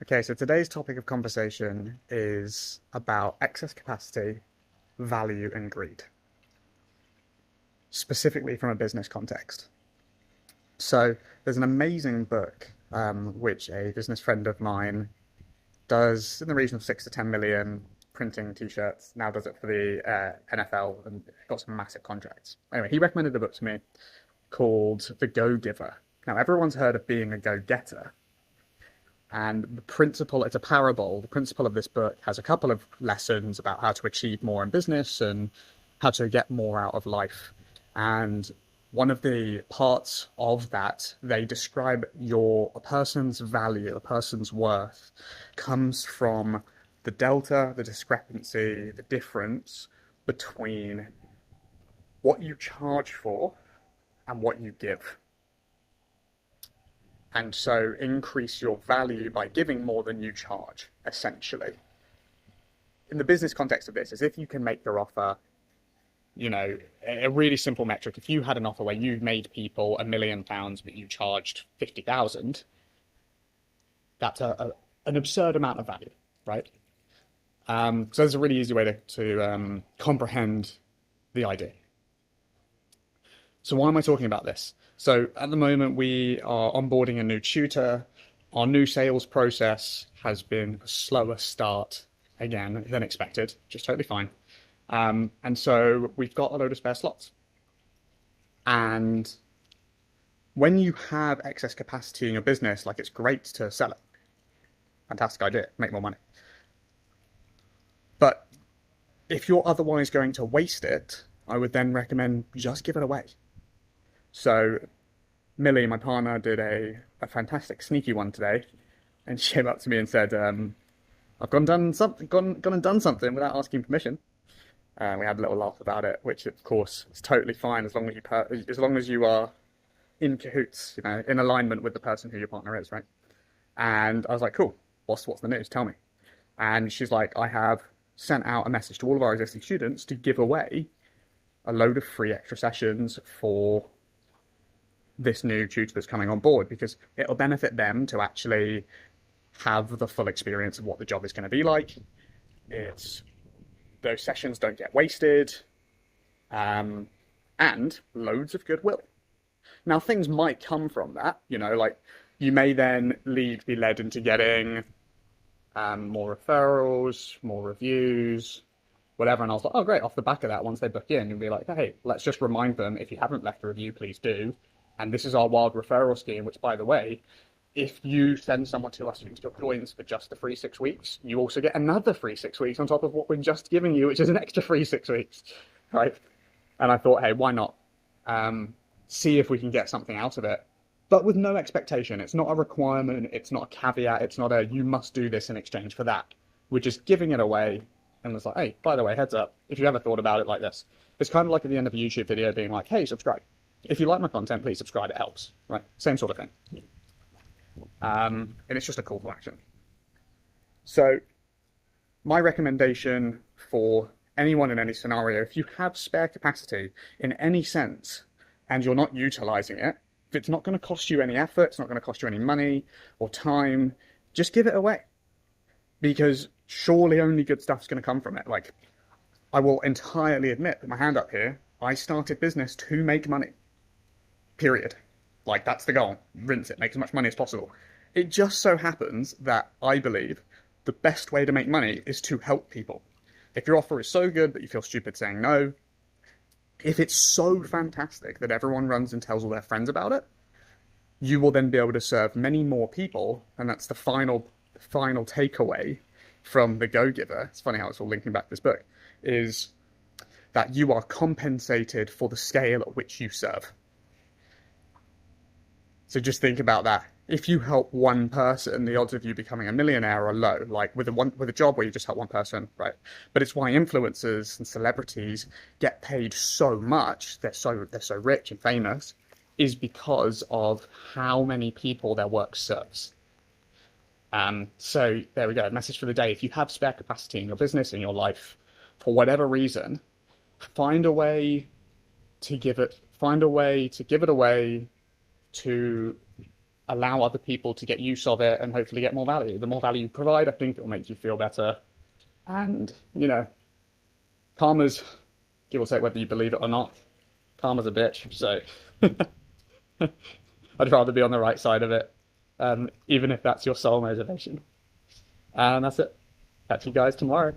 Okay, so today's topic of conversation is about excess capacity, value, and greed, specifically from a business context. So there's an amazing book which a business friend of mine does in the region of 6 to 10 million printing t-shirts. Now does it for the NFL and got some massive contracts. Anyway, he recommended a book to me called The Go-Giver. Now everyone's heard of being a go-getter, and the principle, it's a parable. The principle of this book has a couple of lessons about how to achieve more in business and how to get more out of life. And one of the parts of that, they describe a person's value, a person's worth, comes from the delta, the discrepancy, the difference between what you charge for and what you give. And so increase your value by giving more than you charge, essentially. In the business context of this, is if you can make your offer, a really simple metric. If you had an offer where you made people £1 million, but you charged 50,000, that's an absurd amount of value, right? So there's a really easy way to comprehend the idea. So why am I talking about this? So at the moment, we are onboarding a new tutor. Our new sales process has been a slower start again than expected, which is totally fine. And so we've got a load of spare slots. And when you have excess capacity in your business, like, it's great to sell it. Fantastic idea, make more money. But if you're otherwise going to waste it, I would then recommend just give it away. So Millie, my partner, did a fantastic sneaky one today, and she came up to me and said, "I've gone and done something without asking permission." We had a little laugh about it, which of course is totally fine as long as you are in cahoots, in alignment with the person who your partner is, right? And I was like, "Cool. What's the news? Tell me." And she's like, "I have sent out a message to all of our existing students to give away a load of free extra sessions for this new tutor that's coming on board, because it'll benefit them to actually have the full experience of what the job is going to be like. Those sessions don't get wasted, and loads of goodwill. Now, things might come from that, like you may then be led into getting more referrals, more reviews, whatever." And I was like, "Oh, great." Off the back of that, once they book in, you'll be like, "Hey, let's just remind them, if you haven't left a review, please do. And this is our wild referral scheme, which, by the way, if you send someone to us who joins for just the free 6 weeks, you also get another free 6 weeks on top of what we're just giving you, which is an extra free 6 weeks," right? And I thought, hey, why not see if we can get something out of it, but with no expectation. It's not a requirement. It's not a caveat. It's not you must do this in exchange for that. We're just giving it away. And it's like, hey, by the way, heads up, if you ever thought about it like this, it's kind of like at the end of a YouTube video being like, hey, subscribe. If you like my content, please subscribe. It helps, right? Same sort of thing. And it's just a call to action. So my recommendation for anyone in any scenario, if you have spare capacity in any sense and you're not utilizing it, if it's not going to cost you any effort, it's not going to cost you any money or time, just give it away. Because surely only good stuff's going to come from it. Like, I will entirely admit, put my hand up here, I started business to make money. Period. Like, that's the goal. Rinse it, make as much money as possible. It just so happens that I believe the best way to make money is to help people. If your offer is so good that you feel stupid saying no, if it's so fantastic that everyone runs and tells all their friends about it, you will then be able to serve many more people. And that's the final takeaway from The Go-Giver. It's funny how it's all linking back to this book, is that you are compensated for the scale at which you serve. So just think about that. If you help one person, the odds of you becoming a millionaire are low. Like with a job where you just help one person, right? But it's why influencers and celebrities get paid so much. They're so rich and famous, is because of how many people their work serves. So there we go. Message for the day. If you have spare capacity in your business, in your life, for whatever reason, find a way to give it away, to allow other people to get use of it and hopefully get more value. The more value you provide, I think it will make you feel better. And, karma's, give or take whether you believe it or not, karma's a bitch. So I'd rather be on the right side of it, even if that's your sole motivation. And that's it. Catch you guys tomorrow.